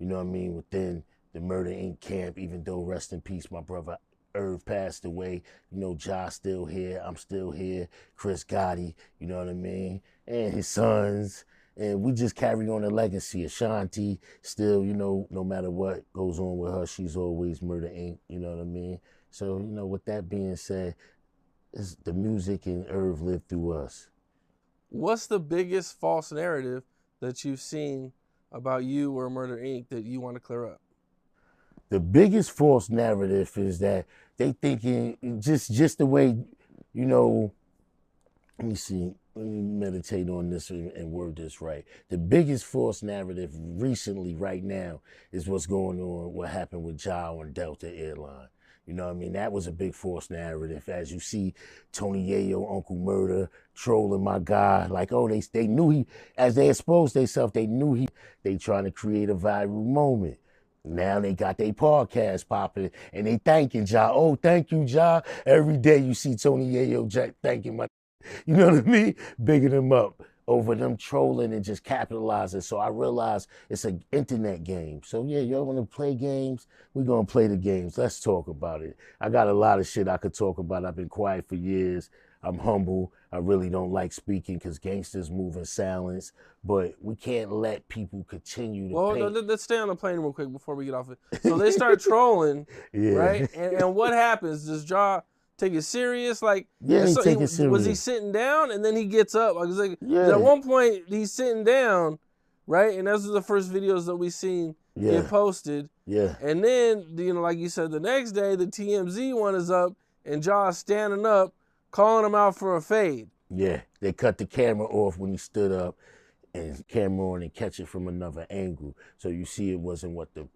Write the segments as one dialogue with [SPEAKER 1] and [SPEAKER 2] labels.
[SPEAKER 1] you know what I mean, within the Murder Inc. camp, even though, rest in peace, my brother Irv passed away. You know, Josh still here, I'm still here, Chris Gotti, you know what I mean, and his sons. And we just carry on the legacy. Ashanti still, you know, no matter what goes on with her, she's always Murder Inc., you know what I mean? So, you know, with that being said, it's the music and Irv lived through us.
[SPEAKER 2] What's the biggest false narrative that you've seen about you or Murder Inc. that you want to clear up?
[SPEAKER 1] The biggest false narrative is that they thinking just the way, you know, let me see, let me meditate on this and word this right. The biggest false narrative recently, right now, is what's going on, what happened with Yayo and Delta Airline. You know what I mean? That was a big false narrative. As you see, Tony Yayo, Uncle Murda, trolling my guy. Like, oh, they knew he, as they exposed themselves, they knew they trying to create a viral moment. Now they got their podcast popping and they thanking Ja. Oh, thank you, Ja. Every day you see Tony Yayo thanking my, you know what I mean? Bigging them up over them trolling and just capitalizing. So I realized it's an internet game. So yeah, y'all want to play games? We're going to play the games. Let's talk about it. I got a lot of shit I could talk about. I've been quiet for years. I'm humble. I really don't like speaking because gangsters move in silence. But we can't let people continue to
[SPEAKER 2] Well,
[SPEAKER 1] paint.
[SPEAKER 2] let's stay on the plane real quick before we get off it. So they start trolling,
[SPEAKER 1] Yeah.
[SPEAKER 2] right? And what happens? Does Ja take it serious? Like,
[SPEAKER 1] Yeah,
[SPEAKER 2] so
[SPEAKER 1] take it serious.
[SPEAKER 2] was he sitting down and then he gets up? Like,
[SPEAKER 1] Yeah.
[SPEAKER 2] at one point he's sitting down, right? And those are the first videos that we seen get posted.
[SPEAKER 1] Yeah.
[SPEAKER 2] And then, you know, like you said, the next day the TMZ one is up and Ja standing up, calling him out for a fade.
[SPEAKER 1] Yeah, they cut the camera off when he stood up and camera on and catch it from another angle. So you see it wasn't what the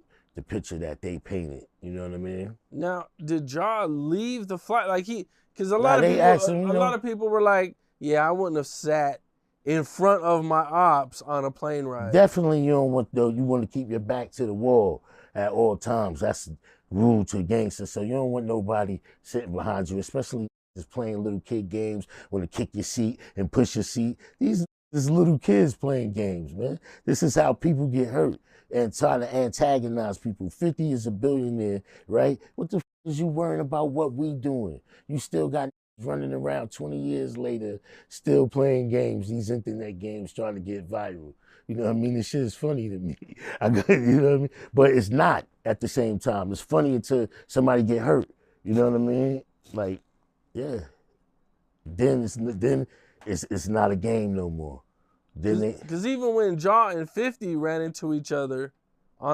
[SPEAKER 1] picture that they painted. You know what I mean?
[SPEAKER 2] Now, did Ja leave the flight? Like because a lot of people were like, yeah, I wouldn't have sat in front of my ops on a plane ride.
[SPEAKER 1] Definitely you don't want, though, you want to keep your back to the wall at all times. That's rule to gangsters. So you don't want nobody sitting behind you, especially just playing little kid games, want to kick your seat and push your seat. These little kids playing games, man. This is how people get hurt and trying to antagonize people. 50 is a billionaire, right? What the is you worrying about what we doing? You still got running around 20 years later, still playing games, these internet games, trying to get viral. You know what I mean? This shit is funny to me. You know what I mean? But it's not at the same time. It's funny until somebody get hurt. You know what I mean? Like, yeah. Then it's not a game no more.
[SPEAKER 2] Because even when Ja and 50 ran into each other,